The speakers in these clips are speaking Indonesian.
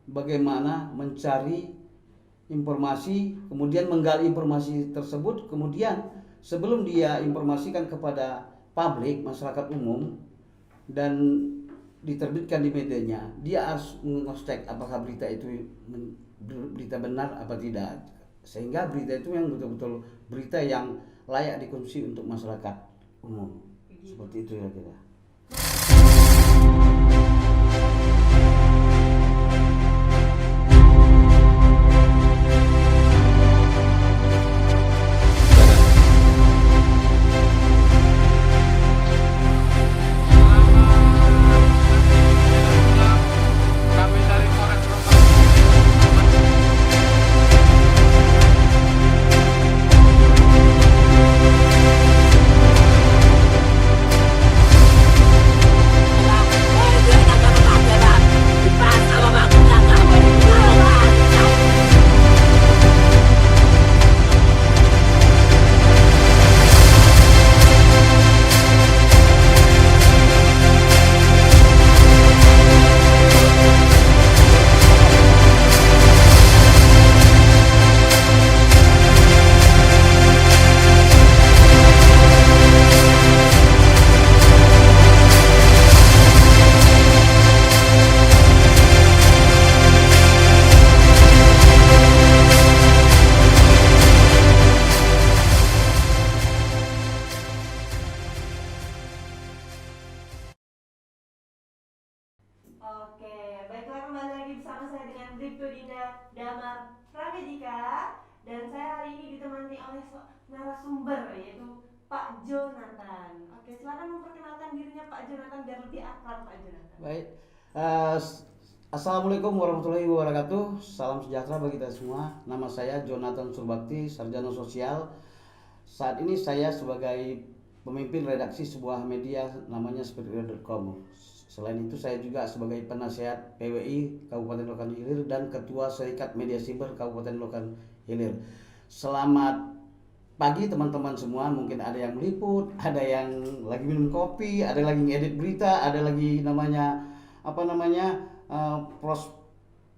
bagaimana mencari informasi, kemudian menggali informasi tersebut, kemudian sebelum dia informasikan kepada publik, masyarakat umum, dan diterbitkan di medianya, dia harus mengecek apakah berita itu berita benar apa tidak, sehingga berita itu yang betul-betul berita yang layak dikonsumsi untuk masyarakat umum. Seperti itu ya kira. Kami dari Polres Probolinggo. Oke, baiklah kembali lagi bersama saya dengan Bribtu Dinda Damar Pramedika. Dan saya hari ini ditemani oleh narasumber yaitu Pak Jonathan. Oke, silakan memperkenalkan dirinya Pak Jonathan biar lebih akrab Pak Jonathan. Baik, Assalamualaikum warahmatullahi wabarakatuh. Salam sejahtera bagi kita semua. Nama saya Jonathan Surbakti, sarjana sosial. Saat ini saya sebagai pemimpin redaksi sebuah media namanya sepertireal.com. Selain itu saya juga sebagai penasihat PWI Kabupaten Lokan Hilir dan Ketua Serikat Media Siber Kabupaten Lokan Hilir. Selamat pagi teman-teman semua. Mungkin ada yang meliput, ada yang lagi minum kopi, ada lagi ngedit berita, ada lagi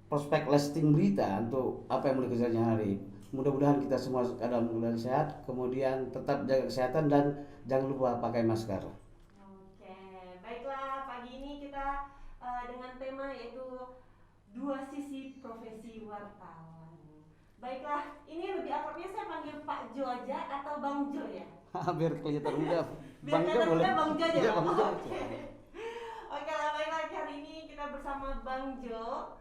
prospek listing berita untuk apa yang mau dikerjakan hari. Mudah-mudahan kita semua dalam keadaan sehat, kemudian tetap jaga kesehatan dan jangan lupa pakai masker. Oke, baiklah pagi ini kita dengan tema yaitu dua sisi profesi wartawan. Baiklah, ini lebih akrabnya saya panggil Pak Jo aja atau Bang Jo ya? Biar kelihatan muda. Biar kelihatan muda Bang Jo aja. Iya, Bang Jo. Oke lah, baiklah hari ini kita bersama Bang Jo.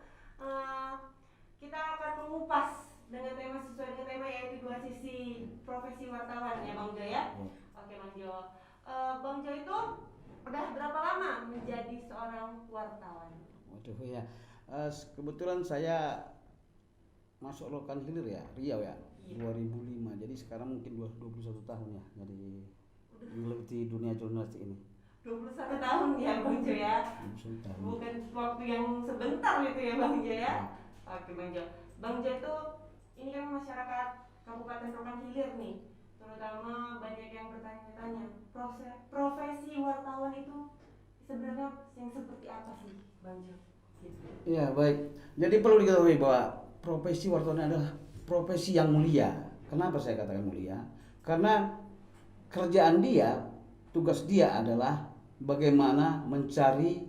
Kita akan mengupas dengan tema sesuai dengan tema yaitu dua sisi profesi wartawan ya Bang Jo ya. Oke Bang Jo. Bang Jo itu udah berapa lama menjadi seorang wartawan? Waduh ya, kebetulan saya masuk Lokan Hilir ya, Riau ya, 2005. Jadi sekarang mungkin 21 tahun ya, jadi menggeluti dunia jurnalistik ini. 21 tahun ya Bang Jo ya. 21 tahun. Bukan waktu yang sebentar gitu ya Bang Jo ya. Oke Bang Jo. Bang Jo itu ini kan masyarakat Kabupaten Lokan Hilir nih. Terutama banyak yang bertanya-tanya, profesi wartawan itu sebenarnya yang seperti apa sih Bang Jo? Gitu. Iya baik. Jadi perlu diketahui bahwa profesi wartawan adalah profesi yang mulia. Kenapa saya katakan mulia? Karena kerjaan dia, tugas dia adalah bagaimana mencari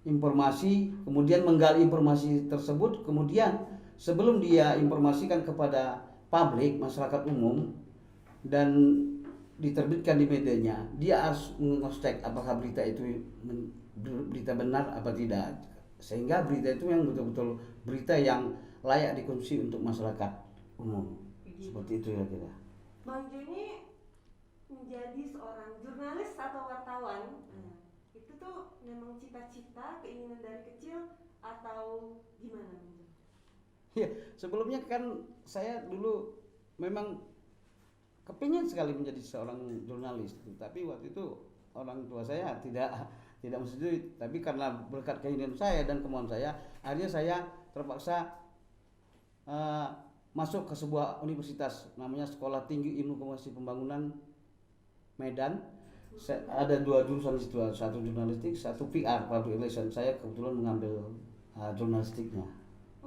informasi, kemudian menggali informasi tersebut, kemudian sebelum dia informasikan kepada publik, masyarakat umum, dan diterbitkan di medianya, dia harus mengecek apakah berita itu berita benar apa tidak, sehingga berita itu yang betul-betul berita yang layak dikonsumsi untuk masyarakat umum. Seperti itu ya kira. Bang Jo ini menjadi seorang jurnalis atau wartawan, itu tuh memang cita-cita, keinginan dari kecil atau gimana Bang Jo? Ya, sebelumnya kan saya dulu memang kepingin sekali menjadi seorang jurnalis, tapi waktu itu orang tua saya tidak menyetujui. Tapi karena berkat keinginan saya dan kemauan saya, akhirnya saya terpaksa masuk ke sebuah universitas namanya Sekolah Tinggi Ilmu Komunikasi Pembangunan Medan. Ada dua jurusan di situ, satu jurnalistik, satu PR, public relation. Saya kebetulan mengambil jurnalistiknya.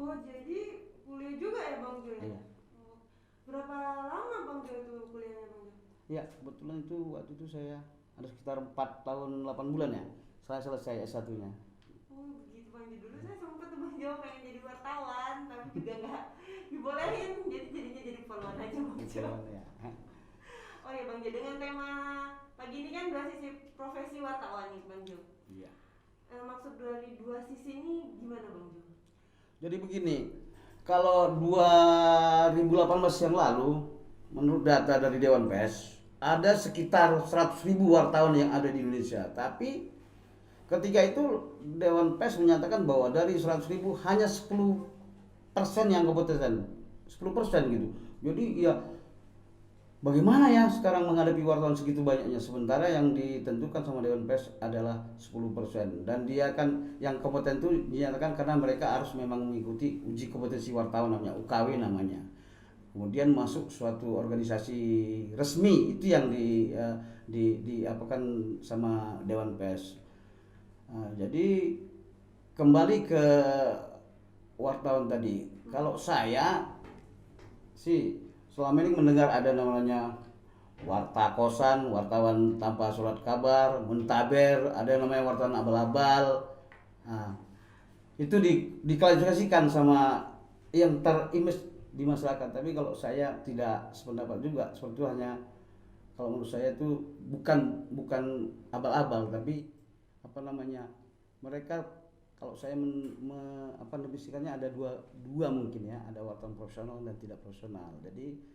Oh, jadi kuliah juga ya Bang Jo? Iya. Oh. Berapa lama Bang Jo itu kuliahnya Bang Jo? Ya, kebetulan itu waktu itu saya ada sekitar 4 tahun 8 bulan ya. Saya selesai S1-nya. Oh begitu Bang Jo. Dulu saya sempat tuh Bang Jo pengen jadi wartawan, tapi juga nggak dibolehin. Jadi jadinya jadi poluan aja Bang Jo. Ya. Oh ya Bang Jo, dengan tema pagi ini kan dua sisi profesi wartawan nih Bang Jo. Iya. Maksud dari dua sisi ini gimana Bang Jo? Jadi begini, kalau 2018 yang lalu, menurut data dari Dewan Pers, ada sekitar 100.000 wartawan yang ada di Indonesia. Tapi ketika itu Dewan Pers menyatakan bahwa dari 100.000 hanya 10% yang kompeten, 10% gitu. Jadi ya bagaimana ya sekarang menghadapi wartawan segitu banyaknya, sementara yang ditentukan sama Dewan Pers adalah 10%, dan dia kan yang kompeten itu dinyatakan karena mereka harus memang mengikuti uji kompetensi wartawan, namanya UKW namanya. Kemudian masuk suatu organisasi resmi, itu yang diapakan sama Dewan Pers. Jadi kembali ke wartawan tadi, kalau saya sih selama ini mendengar ada namanya warta kosan, wartawan tanpa surat kabar, muntaber, ada yang namanya wartawan abal-abal. Nah, itu diklasifikasikan sama yang terimage di masyarakat. Tapi kalau saya tidak sependapat juga, seperti itu hanya, kalau menurut saya itu bukan abal-abal, tapi apa namanya, mereka, kalau saya definisikannya ada dua mungkin ya, ada wartawan profesional dan tidak profesional. Jadi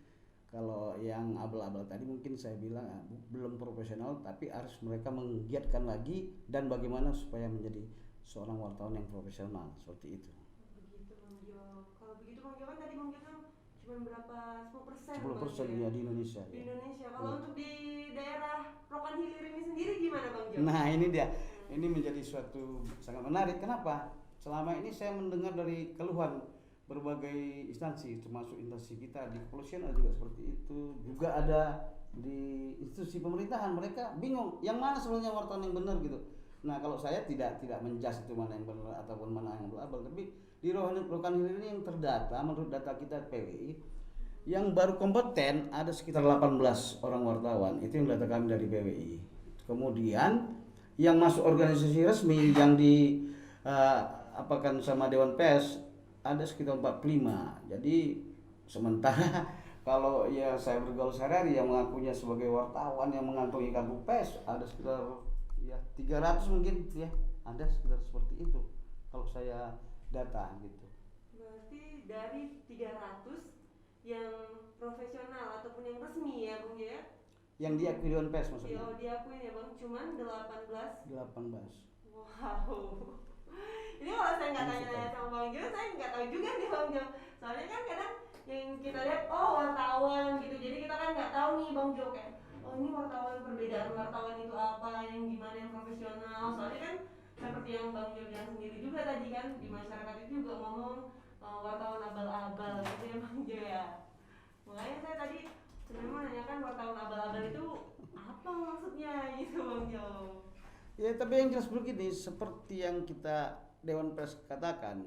kalau yang abal-abal tadi mungkin saya bilang belum profesional, tapi harus mereka menggiatkan lagi dan bagaimana supaya menjadi seorang wartawan yang profesional, seperti itu. Begitu Bang Jo. Kalau begitu Bang Jo kan tadi Bang Jo kan cuma berapa 10%? 10% ya di Indonesia. Di Ya. Indonesia. Kalau untuk di daerah Rokan Hilir ini sendiri gimana Bang Jo? Nah ini dia, ini menjadi suatu sangat menarik. Kenapa? Selama ini saya mendengar dari keluhan berbagai instansi, termasuk instansi kita di kepolisian ada juga seperti itu, juga ada di institusi pemerintahan, mereka bingung yang mana sebenarnya wartawan yang benar gitu. Nah kalau saya tidak menjudge itu mana yang benar ataupun mana yang abal, tapi di Rokan Hilir ini yang terdata, menurut data kita PWI, yang baru kompeten ada sekitar 18 orang wartawan, itu yang data kami dari PWI. Kemudian yang masuk organisasi resmi yang apakan sama Dewan Pers ada sekitar 45. Jadi sementara kalau ya saya bergaul sehari-hari yang mengakunya sebagai wartawan yang mengantongi kartu pers ada sekitar ya 300 mungkin ya, ada sekitar seperti itu kalau saya data gitu. Berarti dari 300 yang profesional ataupun yang resmi ya Bang Jo ya? Yang diakui Dewan Pers maksudnya? Yang diakui ya Bang, cuman 18. 18. Wow. Ini kalau saya nggak tanya sama Bang Jo, saya nggak tahu juga nih Bang Jo. Soalnya kan kadang yang kita lihat, oh wartawan gitu, jadi kita kan nggak tahu nih Bang Jo kayak, oh ini wartawan, perbedaan wartawan itu apa, yang gimana yang profesional. Soalnya kan seperti yang Bang Jo bilang sendiri juga tadi kan, di masyarakat itu juga ngomong wartawan abal-abal gitu ya Bang Jo ya. Makanya saya tadi sebenarnya mau nanyakan wartawan abal-abal itu apa maksudnya gitu Bang Jo. Ya tapi yang jelas begini, seperti yang kita Dewan Pers katakan,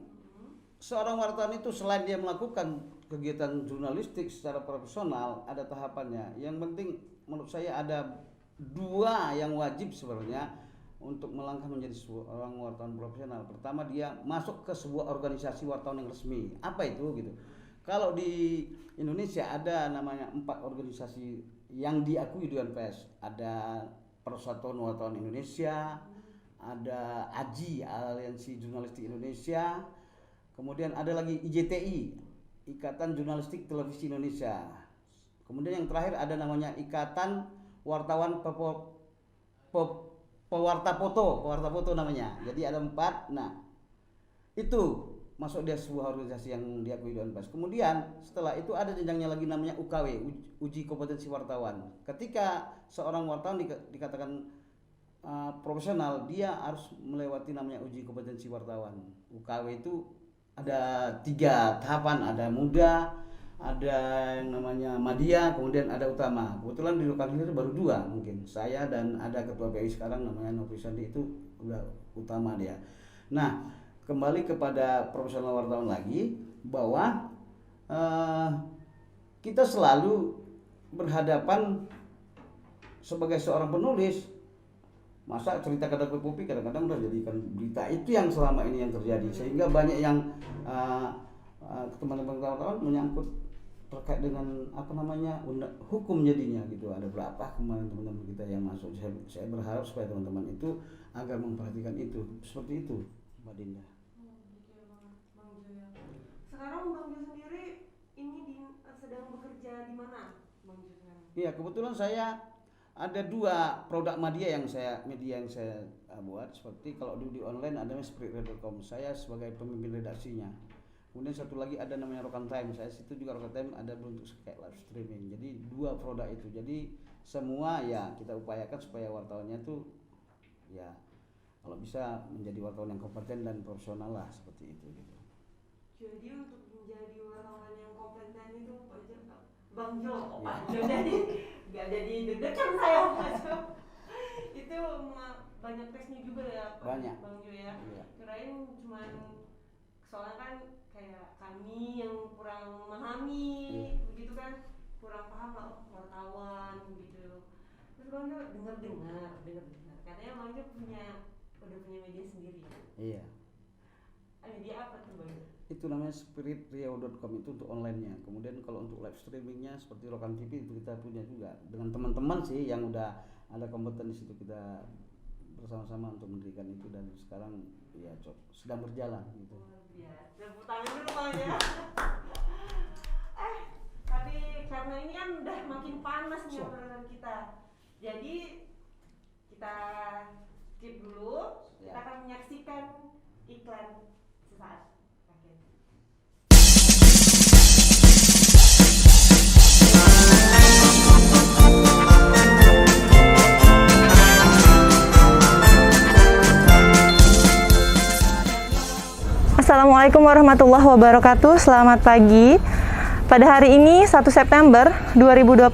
seorang wartawan itu selain dia melakukan kegiatan jurnalistik secara profesional, ada tahapannya. Yang penting menurut saya ada dua yang wajib sebenarnya untuk melangkah menjadi seorang wartawan profesional. Pertama, dia masuk ke sebuah organisasi wartawan yang resmi. Apa itu gitu? Kalau di Indonesia ada namanya 4 organisasi yang diakui Dewan Pers. Ada Persatuan Wartawan Indonesia, ada AJI, Aliansi Jurnalistik Indonesia, kemudian ada lagi IJTI, Ikatan Jurnalistik Televisi Indonesia. Kemudian yang terakhir ada namanya Ikatan Wartawan Pewarta Foto namanya. Jadi ada 4. Nah, itu masuk dia sebuah organisasi yang diakui Dewan Pers. Kemudian setelah itu ada jenjangnya lagi namanya UKW, uji kompetensi wartawan. Ketika seorang wartawan dikatakan profesional, dia harus melewati namanya uji kompetensi wartawan. UKW itu ada 3 tahapan, ada muda, ada yang namanya madya, kemudian ada utama. Kebetulan di Rokan Hilir baru 2 mungkin. Saya dan ada ketua PWI sekarang namanya Novi Sandi, itu udah utama dia. Nah, kembali kepada profesional wartawan lagi bahwa kita selalu berhadapan sebagai seorang penulis. Masa cerita kadang kopi kadang-kadang udah jadikan berita, itu yang selama ini yang terjadi, sehingga banyak yang teman-teman wartawan menyangkut terkait dengan hukum jadinya gitu. Ada berapa kemarin teman-teman kita yang masuk. Saya berharap supaya teman-teman itu agar memperhatikan itu, seperti itu Mbak Dinda. Gitu ya Bang Jo ya. Sekarang Bang Jo sendiri ini sedang bekerja di mana Bang Jo sekarang? Iya, kebetulan saya ada 2 produk media yang saya buat. Seperti kalau di online ada spirit.com, saya sebagai pemimpin redaksinya. Kemudian satu lagi ada namanya Rokan Time, saya situ juga Rokan Time ada bentuk kayak live streaming. Jadi 2 produk itu, jadi semua ya kita upayakan supaya wartawannya tuh ya kalau bisa menjadi wartawan yang kompeten dan profesional lah, seperti itu gitu. Jadi untuk menjadi wartawan yang kompeten itu Bang Jo, jadi nggak jadi deg-degan saya Bang Jo. Itu banyak tesnya juga ya Banyak. Bang Jo ya. Iya. Kirain cuman soalnya kan kayak kami yang kurang memahami begitu kan, kurang paham lah wartawan begitu. Terus Bang Jo dengar katanya Bang Jo udah punya media sendiri. Iya. Media apa tuh Bang Jo? Itu namanya spiritrio.com, itu untuk online-nya. Kemudian kalau untuk live streamingnya seperti Rokan TV itu kita punya juga dengan teman-teman sih yang udah ada kompeten di situ, kita bersama-sama untuk mendirikan itu, dan sekarang ya sedang berjalan gitu. Luar biasa. Tepuk tangan dulu Bang ya. Tapi karena ini kan udah makin panas nih obrolan kita. Jadi kita skip dulu. Kita akan menyaksikan iklan sesaat. Assalamualaikum warahmatullahi wabarakatuh. Selamat pagi. Pada hari ini 1 September 2021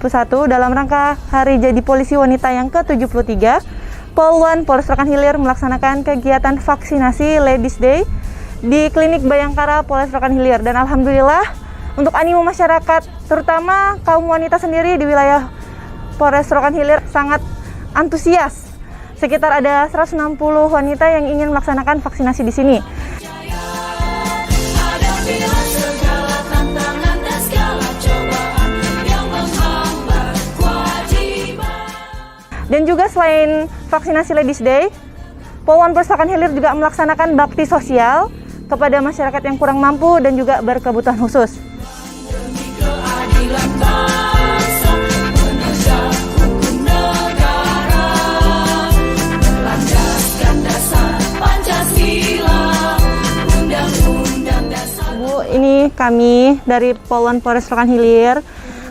dalam rangka Hari Jadi Polisi Wanita yang ke-73, Polwan Polres Rokan Hilir melaksanakan kegiatan vaksinasi Ladies Day di Klinik Bayangkara Polres Rokan Hilir, dan alhamdulillah untuk animo masyarakat terutama kaum wanita sendiri di wilayah Polres Rokan Hilir sangat antusias. Sekitar ada 160 wanita yang ingin melaksanakan vaksinasi di sini. Dan juga selain vaksinasi Ladies Day, Polwan Polres Rokan Hilir juga melaksanakan bakti sosial kepada masyarakat yang kurang mampu dan juga berkebutuhan khusus. Bu, ini kami dari Polwan Polres Rokan Hilir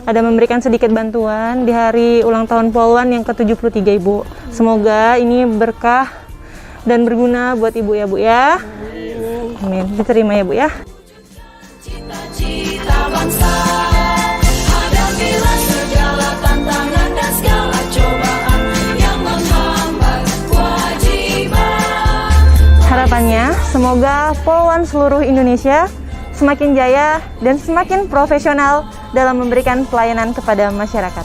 ada memberikan sedikit bantuan di hari ulang tahun Polwan yang ke-73 Ibu. Semoga ini berkah dan berguna buat Ibu ya Bu ya. Amin. Diterima ya Bu ya. Cita-cita bangsa, hadapilah segala tantangan dan segala cobaan yang menghambat kewajiban. Harapannya semoga Polwan seluruh Indonesia semakin jaya dan semakin profesional dalam memberikan pelayanan kepada masyarakat.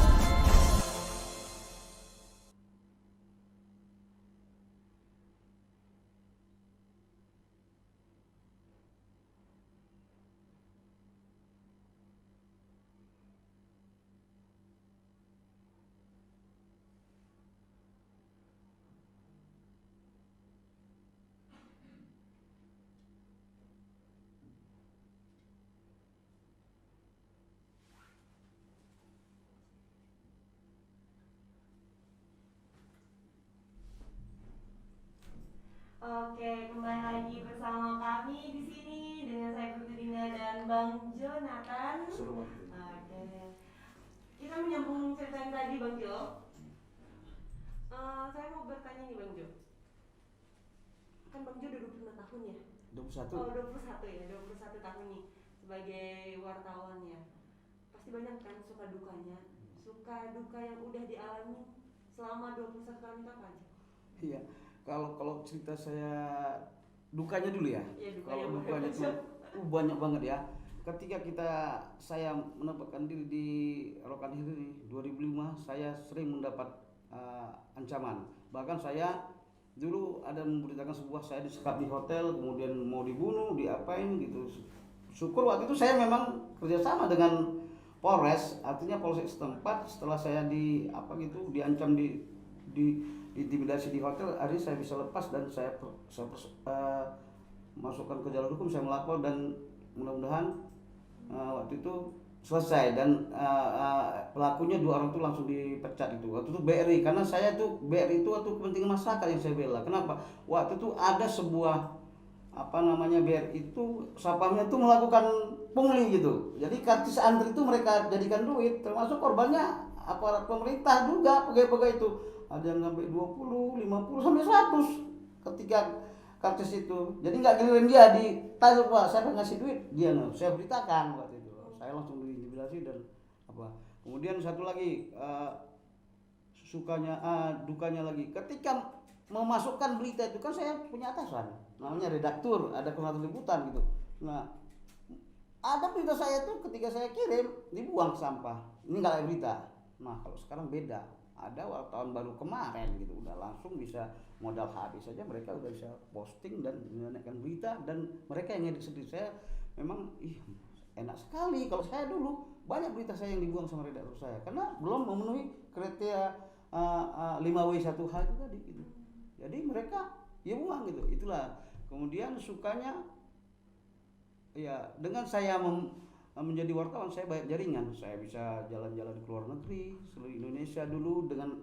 Oke, kembali lagi bersama kami di sini dengan saya Putri Dinda dan Bang Jonathan. Oke, kita menyambung cerita yang tadi Bang Jo. Saya mau bertanya nih Bang Jo. Kan Bang Jo udah 25 tahun ya? 21. Oh, 21 ya, 21 tahun nih sebagai wartawan ya. Pasti banyak kan suka dukanya. Suka duka yang udah dialami selama 21 tahun itu apa aja? Iya. Kalau cerita saya dukanya dulu ya. Iya, dukanya Kalau boleh, dukanya Bang itu Jo. banyak banget ya. Ketika saya menempatkan diri di Rokan Hill ini 2005, saya sering mendapat ancaman. Bahkan saya dulu ada memberitakan sebuah saya disekap di hotel, kemudian mau dibunuh, diapain gitu. Syukur waktu itu saya memang kerjasama dengan Polres, artinya Polsek setempat. Setelah saya diancam diintimidasi di hotel, akhirnya saya bisa lepas dan saya masukkan ke jalur hukum, saya melapor dan mudah-mudahan waktu itu selesai dan pelakunya 2 orang itu langsung dipecat itu. Waktu itu BRI, karena saya tuh BRI itu waktu kepentingan masyarakat yang saya bela. Kenapa? Waktu itu ada sebuah BRI itu sapamnya itu melakukan pungli gitu. Jadi karcis antri itu mereka jadikan duit, termasuk korbannya aparat pemerintah juga, pegawai-pegawai itu. Ada yang sampai 20, 50 sampai 100 ketika karcis itu. Jadi nggak giliran dia ditanya, Pak, siapa ngasih duit? Dia saya beritakan waktu itu. Saya langsung diintimidasi dan apa. Kemudian satu lagi dukanya lagi ketika memasukkan berita itu kan saya punya atasan namanya redaktur, ada koordinator liputan gitu. Nah, ada berita saya tuh ketika saya kirim dibuang ke sampah. Ini nggak ada berita. Nah, kalau sekarang beda. Ada wartawan baru kemarin gitu, udah langsung bisa modal habis saja mereka udah bisa posting dan menaikkan berita dan mereka yang ngedit sendiri. Saya memang enak sekali. Kalau saya dulu banyak berita saya yang dibuang sama redaktur saya karena belum memenuhi kriteria 5W1H itu tadi gitu. Jadi mereka buang gitu. Itulah. Kemudian sukanya ya dengan saya menjadi wartawan, saya banyak jaringan. Saya bisa jalan-jalan ke luar negeri, seluruh Indonesia dulu dengan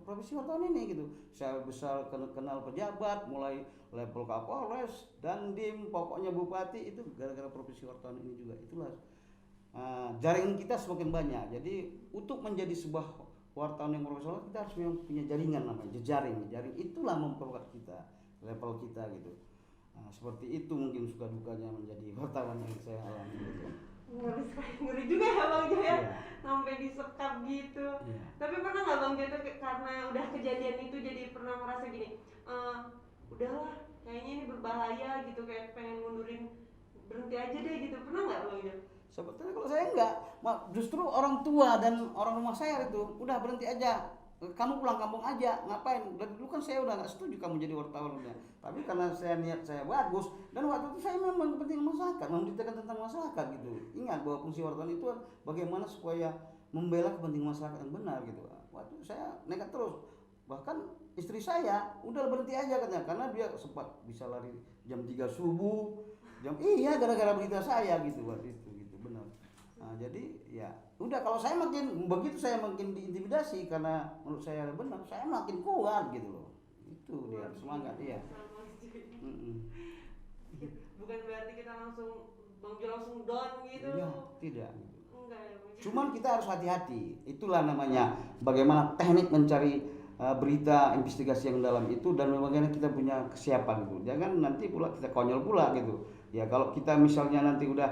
profesi wartawan ini gitu. Saya bisa kenal pejabat mulai level Kapolres, Dandim, pokoknya bupati itu gara-gara profesi wartawan ini juga. Itulah jaringan kita semakin banyak. Jadi untuk menjadi sebuah wartawan yang profesional kita harus memang punya jaringan, namanya jejaring. Jaring itulah memperkuat kita, level kita gitu. Nah, seperti itu mungkin suka dukanya menjadi wartawan yang saya alami gitu. Ngeri juga ya Bang Jo ya, Iya. sampai disekap gitu. Iya. Tapi pernah nggak Bang Jo tuh karena udah kejadian itu jadi pernah merasa gini, udahlah kayaknya ini berbahaya gitu, kayak pengen mundurin, berhenti aja deh gitu, pernah nggak Bang Jo? Sebetulnya kalau saya enggak, justru orang tua dan orang rumah saya itu udah berhenti aja. Kamu pulang kampung aja, ngapain? Dan dulu kan saya udah nggak setuju kamu jadi wartawan udah. Tapi karena niat saya bagus dan waktu itu saya memang kepentingan masyarakat, memberitakan tentang masyarakat gitu. Ingat bahwa fungsi wartawan itu bagaimana supaya membela kepentingan masyarakat yang benar gitu. Waktu itu saya nekat terus. Bahkan istri saya udah berhenti aja katanya karena dia sempat bisa lari jam 3 subuh. Gara-gara berita saya gitu waktu itu gitu, benar. Nah, jadi ya udah, kalau saya makin begitu saya makin diintimidasi karena menurut saya benar, saya makin kuat gitu loh. Itu dia semangat dia. Bukan berarti kita langsung Bang Jo langsung down gitu. Iya, tidak gitu. Enggak ya Bang Jo. Cuman kita harus hati-hati. Itulah namanya bagaimana teknik mencari berita investigasi yang dalam itu dan bagaimana kita punya kesiapan gitu. Jangan nanti pula kita konyol pula gitu. Ya kalau kita misalnya nanti udah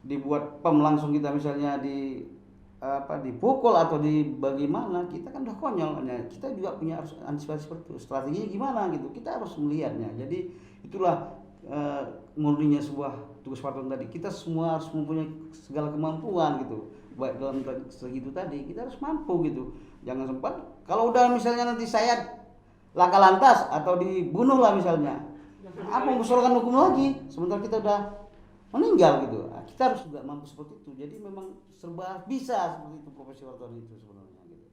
dibuat langsung kita misalnya dipukul atau bagaimana, kita kan udah konyol. Nah, kita juga punya harus antisipasi seperti itu. Strateginya gimana gitu. Kita harus melihatnya. Jadi itulah murninya sebuah tugas wartawan tadi. Kita semua harus mempunyai segala kemampuan gitu. Baik dalam segitu tadi, kita harus mampu gitu. Jangan sempat kalau udah misalnya nanti saya laka lantas atau dibunuh lah misalnya. Apa mempersoalkan hukum lagi? Sementara kita udah meninggal gitu. Kita harus juga mampu seperti itu. Jadi memang serba bisa seperti itu profesi wartawan itu sebenarnya gitu.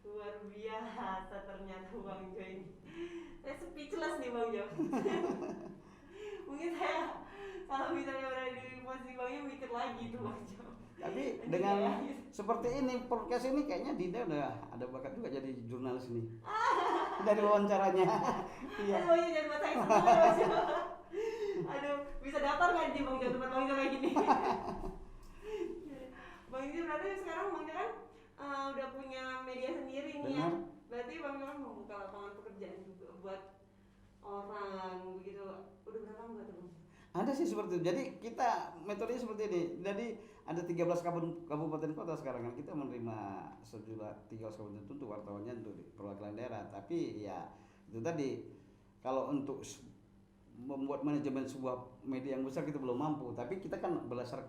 Luar biasa ternyata Bang Jo ini. Saya speechless nih Bang Jo. Mungkin saya kalau misalnya berada di posisi Bang Jo mikir lagi tuh Bang Jo. Tapi dengan seperti ini podcast ini kayaknya Dinda udah ada bakat juga jadi jurnalis ini. Dari wawancaranya. Iya. Aduh, Bang Jo jangan buat saya senang ya Bang Jo. Aduh, bisa daftar nggak di Bang Jo tempat Bang Jo kayak gini? Bang Jo berarti sekarang Bang Jo kan udah punya media sendiri nih ya. Benar. Berarti Bang Jo kan membuka lapangan pekerjaan juga buat orang begitu. Udah berapa lama tuh Bang Jo? Ada sih seperti itu. Jadi kita metodenya seperti ini. Jadi ada 13 kabupaten kota sekarang kan kita menerima sejumlah 13 kabupaten itu untuk wartawannya untuk perwakilan daerah. Tapi ya itu tadi kalau untuk membuat manajemen sebuah media yang besar kita belum mampu, tapi kita kan berdasar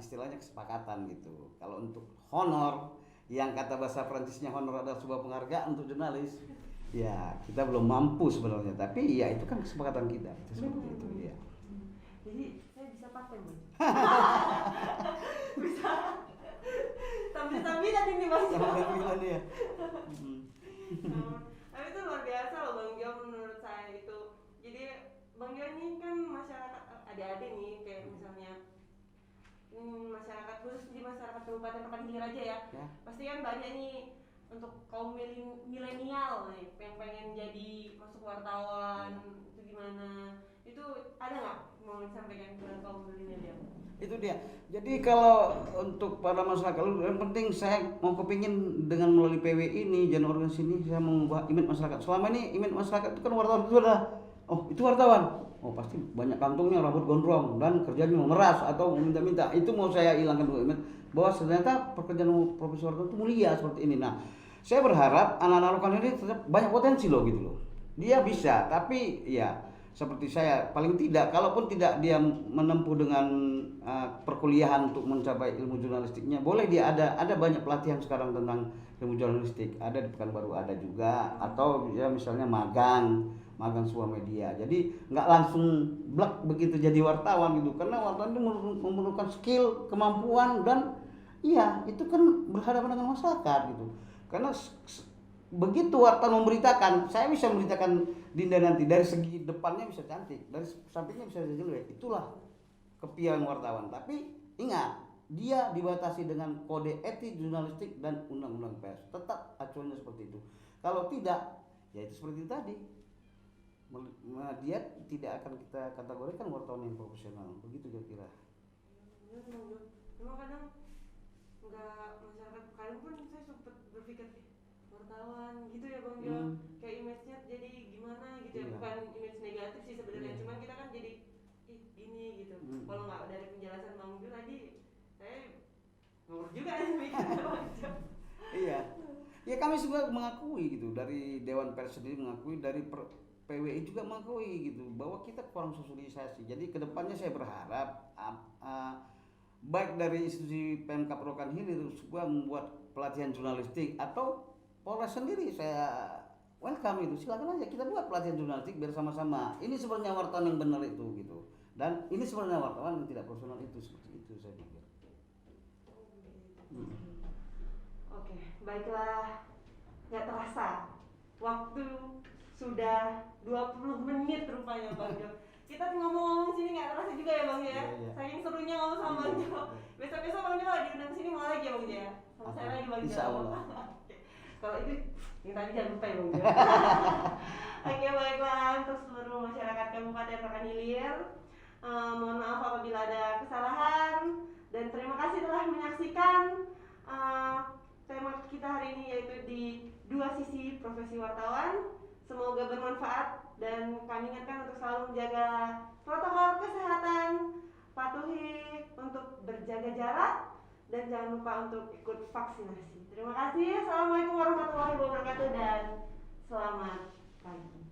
istilahnya kesepakatan gitu. Kalau untuk honor, yang kata bahasa Prancisnya honor adalah sebuah penghargaan untuk jurnalis, ya kita belum mampu sebenarnya, tapi ya itu kan kesepakatan kita itu seperti itu ya. Jadi saya bisa pakai Bang. Bisa sambil-sambilan ini Bang. Sambil-sambilan ya. Tapi itu luar biasa loh Bang Jo menurut saya itu. Jadi Bang Jo ini kan masyarakat adik-adik nih kayak misalnya masyarakat khusus di masyarakat Kabupaten Rokan Hilir aja ya. Pasti kan banyak nih untuk kaum milenial nih yang pengen jadi masuk wartawan itu gimana? Itu ada nggak mau disampaikan ke kaum milenial? Itu dia. Jadi kalau untuk para masyarakat, yang penting saya mau kepingin dengan melalui PW ini, jangan organisasi ini, saya mengubah image masyarakat. Selama ini image masyarakat itu kan wartawan itu adalah, oh itu wartawan, oh pasti banyak kantongnya, rambut gondrong dan kerjanya memeras atau meminta-minta. Itu mau saya hilangkan dulu image bahwa ternyata pekerjaan profesi wartawan itu mulia seperti ini. Nah, saya berharap anak-anak lokal ini tetap banyak potensi loh gitu loh. Dia bisa, tapi ya seperti saya paling tidak, kalaupun tidak dia menempuh dengan perkuliahan untuk mencapai ilmu jurnalistiknya, boleh dia ada banyak pelatihan sekarang tentang ilmu jurnalistik, ada di Pekanbaru ada juga, atau ya misalnya magang sebuah media. Jadi nggak langsung blak begitu jadi wartawan gitu, karena wartawan itu memerlukan skill, kemampuan, dan iya itu kan berhadapan dengan masyarakat gitu. Karena begitu wartawan memberitakan, saya bisa memberitakan Dinda nanti dari segi depannya bisa cantik, dari sampingnya bisa jelek. Itulah kepiawaian wartawan. Tapi ingat, dia dibatasi dengan kode etik jurnalistik dan undang-undang pers. Tetap acuannya seperti itu. Kalau tidak, ya itu seperti itu tadi. Dia tidak akan kita kategorikan wartawan yang profesional. Begitu kira-kira. Memang kadang nggak masyarakat kalian pun saya sempat berpikir wartawan gitu ya Bang Jo, kayak image-nya jadi gimana gitu ya, bukan image negatif sih sebenarnya, cuman kita kan jadi gini gitu. Kalau nggak dari penjelasan Bang Jo tadi, saya ngawur juga nih mikir Bang Jo. Iya, ya kami juga mengakui gitu, dari Dewan Pers sendiri mengakui, dari PWI juga mengakui gitu, bahwa kita kurang sosialisasi. Jadi kedepannya saya berharap baik dari institusi Pemkab Rokan Hilir juga membuat pelatihan jurnalistik, atau Polres sendiri saya welcome itu, silakan aja kita buat pelatihan jurnalistik bersama-sama. Ini sebenarnya wartawan yang benar itu gitu, dan ini sebenarnya wartawan yang tidak profesional itu, seperti itu saya pikir. Oke, baiklah, nggak terasa waktu sudah 20 menit rupanya Bang Jo. Kita ngomong sini nggak terasa juga ya Bang ya. Iya. Saking serunya ngomong sama Bang Jo. Besok-besok Bang Jo kalau diundang sini mau lagi ya Bang Jo ya. Sama saya lagi Bang Jo. Insya Allah. Kalau itu yang tadi jangan lupa ya Bang Jo. Oke, baiklah, untuk seluruh masyarakat Kabupaten Rokan Hilir, mohon maaf apabila ada kesalahan, dan terima kasih telah menyaksikan tema kita hari ini, yaitu di dua sisi profesi wartawan. Semoga bermanfaat, dan kami ingatkan untuk selalu menjaga protokol kesehatan, patuhi untuk berjaga jarak, dan jangan lupa untuk ikut vaksinasi. Terima kasih. Assalamualaikum warahmatullahi wabarakatuh dan selamat pagi.